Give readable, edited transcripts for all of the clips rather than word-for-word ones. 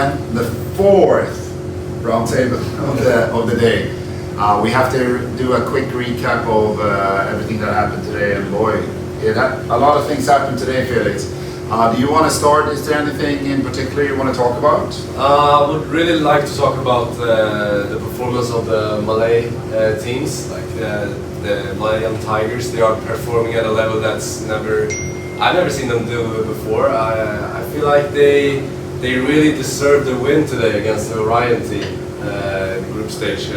again, the fourth roundtable of the day. We have to do a quick recap of everything that happened today, and boy, a lot of things happened today, Felix. Do you want to start? Is there anything in particular you want to talk about? I would really like to talk about the performance of the Malay teams, like the Malayan Tigers. They are performing at a level that's I've never seen them do before. I feel like they really deserve the win today against the Orion team in the group stage.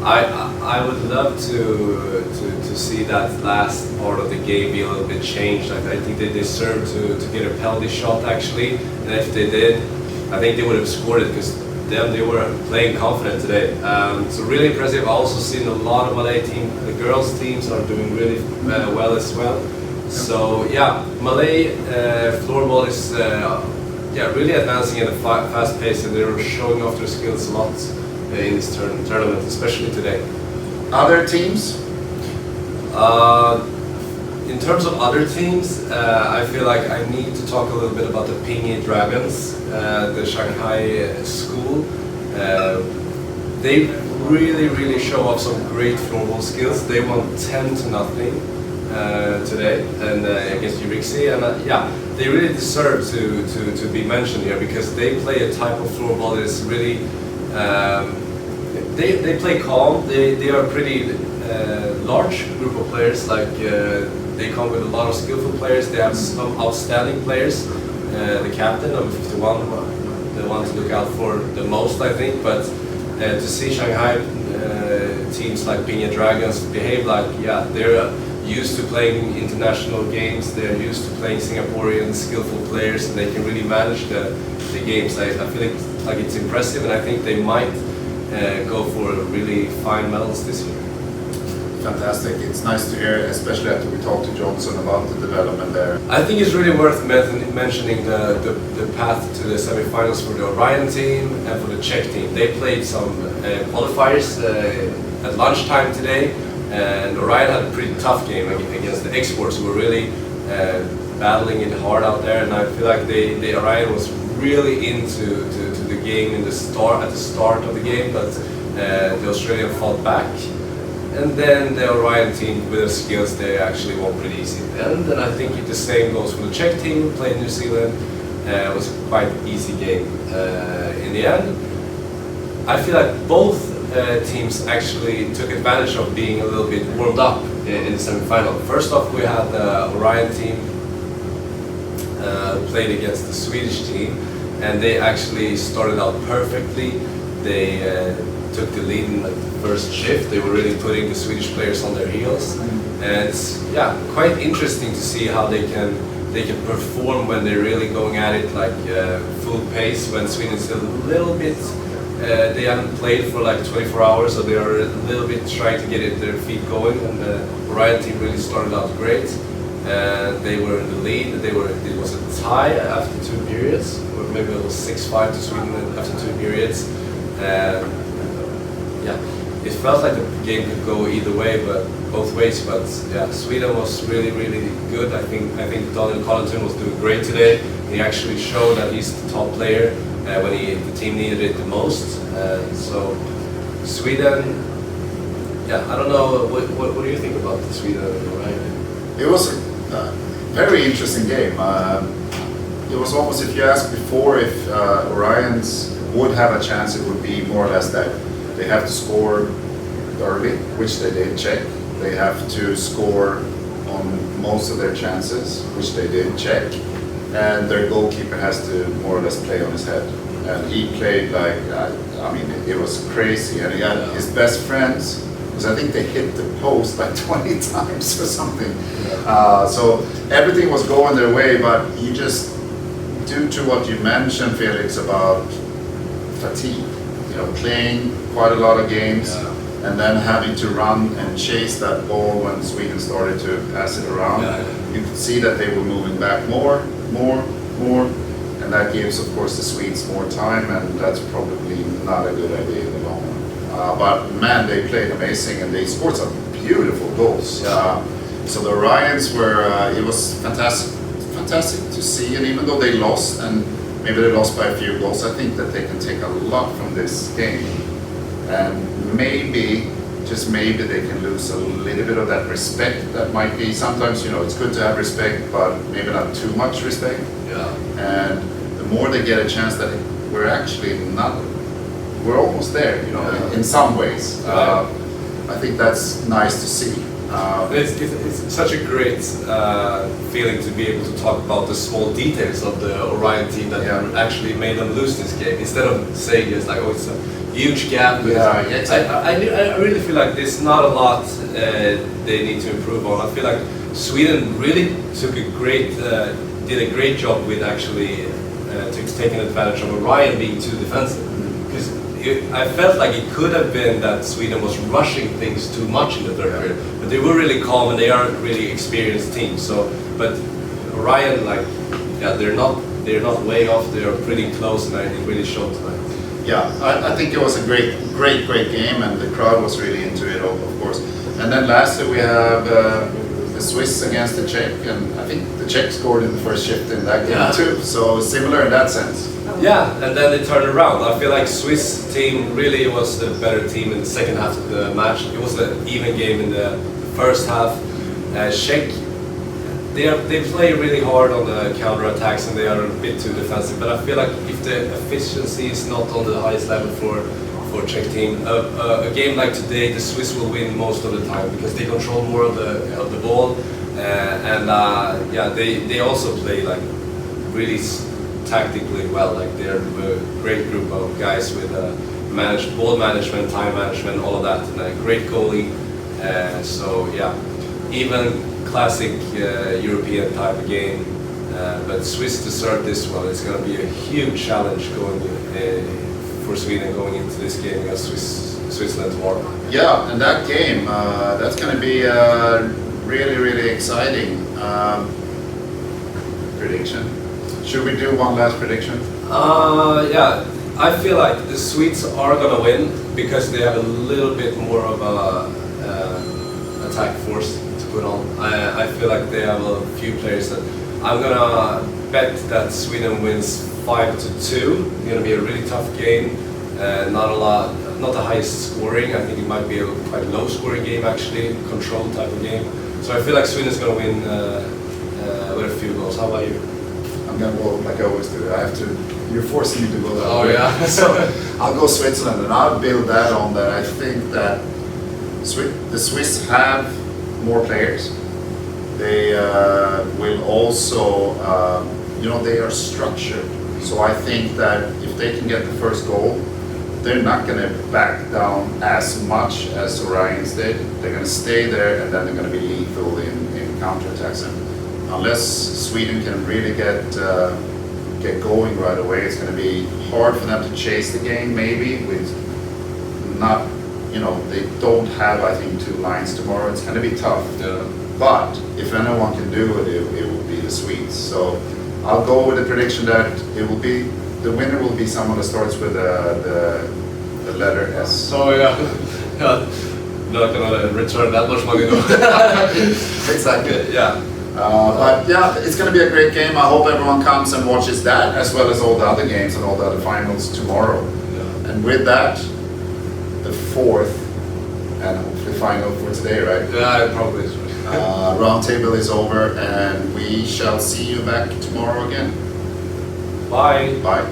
I would love to see that last part of the game be a little bit changed. I think they deserve to get a penalty shot actually, and if they did, I think they would have scored it because they were playing confident today. So really impressive. I've also seen a lot of Malay team. The girls teams are doing really well as well. So yeah, Malay floorball is really advancing at a fast pace, and they're showing off their skills a lot in this tournament, especially today. Other teams? In terms of other teams, I feel like I need to talk a little bit about the Pingy Dragons, the Shanghai school. They really show off some great floorball skills. They won 10-0 today and against Urixi, and they really deserve to be mentioned here because they play a type of floorball that is really they play calm. They are a pretty large group of players. Like they come with a lot of skillful players. They have some outstanding players. The captain, number 51, the one to look out for the most, I think. But to see Shanghai teams like Pingy Dragons behave like they're used to playing international games. They're used to playing Singaporean skillful players, and they can really manage the games. I feel like it's impressive, and I think they might go for really fine medals this year. Fantastic. It's nice to hear, especially after we talked to Johnson about the development there. I think it's really worth mentioning the path to the semifinals for the Orion team and for the Czech team. They played some qualifiers at lunchtime today, and Orion had a pretty tough game against the exports who were really battling it hard out there, and I feel like the Orion was really into the game at the start of the game, but the Australian fought back. And then the Orion team, with their skills, they actually won pretty easy. And then I think the same goes for the Czech team who played New Zealand. It was a quite easy game in the end. I feel like both teams actually took advantage of being a little bit warmed up in the semi-final. First off, we had the Orion team played against the Swedish team, and they actually started out perfectly. They took the lead in the first shift. They were really putting the Swedish players on their heels, and it's quite interesting to see how they can perform when they're really going at it like full pace. When Sweden's still a little bit, they haven't played for like 24 hours, so they are a little bit trying to get their feet going. And the Orion team really started out great. They were in the lead. It was a tie after 2 periods, or maybe it was 6-5 to Sweden after 2 periods. It felt like the game could go either way, but both ways. But Sweden was really good. I think Daniel Collington was doing great today. He actually showed that he's the top player when the team needed it the most. So Sweden, I don't know. What do you think about the Sweden? Right? It was a very interesting game. It was almost, if you asked before if Orions would have a chance, it would be more or less that they have to score early, which they did check. They have to score on most of their chances, which they did check. And their goalkeeper has to more or less play on his head. And he played like, it was crazy. And he had his best friends, because I think they hit the post like 20 times or something. So everything was going their way, but he just, due to what you mentioned, Felix, about fatigue, playing quite a lot of games, and then having to run and chase that ball when Sweden started to pass it around. You could see that they were moving back more, and that gives, of course, the Swedes more time, and that's probably not a good idea in the long run. But man, they played amazing, and they scored some beautiful goals. So the Orions were, it was fantastic to see, and even though they lost, and maybe they lost by a few goals. I think that they can take a lot from this game, and maybe, just maybe, they can lose a little bit of that respect. That might be sometimes, you know, it's good to have respect, but maybe not too much respect. Yeah. And the more they get a chance that we're actually not, we're almost there, you know, in some ways. I think that's nice to see. It's such a great feeling to be able to talk about the small details of the Orion team that actually made them lose this game, instead of saying it's like, oh, it's a huge gap. I really feel like there's not a lot they need to improve on. I feel like Sweden really did a great job with actually taking advantage of Orion being too defensive. Because I felt like it could have been that Sweden was rushing things too much in the third period, but they were really calm and they are a really experienced team. So, but Orion, like, they're not way off. They are pretty close, and it really showed tonight. Yeah, I think it was a great game, and the crowd was really into it, of course. And then lastly, we have the Swiss against the Czech, and I think the Czech scored in the first shift in that game too. So similar in that sense. Yeah, and then they turned around. I feel like Swiss team really was the better team in the second half of the match. It was an even game in the first half. Czech, they play really hard on the counter attacks and they are a bit too defensive. But I feel like if the efficiency is not on the highest level for Czech team, a game like today, the Swiss will win most of the time because they control more of the ball, they also play like really tactically well. Like they're a great group of guys with ball management, time management, all of that, and a great goalie. So yeah, even classic European type of game. But Swiss to start this one, it's going to be a huge challenge going for Sweden going into this game against Switzerland tomorrow. Yeah, and that game, that's going to be really exciting. Prediction. Should we do one last prediction? Yeah, I feel like the Swedes are going to win because they have a little bit more of a attack force to put on. I feel like they have a few players that I'm going to bet that Sweden wins 5-2. It's going to be a really tough game. Not the highest scoring. I think it might be a quite low scoring game actually, controlled type of game. So I feel like Sweden is going to win with a few goals. How about you? I'm going to go like I always do. You're forcing me to go that way. Oh yeah. So I'll go Switzerland, and I'll build that on that. I think that the Swiss have more players. They will also, they are structured. So I think that if they can get the first goal, they're not going to back down as much as Orions did. They're going to stay there, and then they're going to be lethal in counterattacks. And unless Sweden can really get going right away, it's going to be hard for them to chase the game. Maybe with not, they don't have, I think, 2 lines tomorrow. It's going to be tough. Yeah. But if anyone can do it, it will be the Swedes. So I'll go with the prediction that the winner will be someone that starts with the letter S. So yeah, not gonna return that much money though. Exactly. Yeah. But yeah, it's going to be a great game. I hope everyone comes and watches that, as well as all the other games and all the other finals tomorrow. Yeah. And with that, the 4th and hopefully final for today, right? Yeah, it probably is. Roundtable is over, and we shall see you back tomorrow again. Bye. Bye.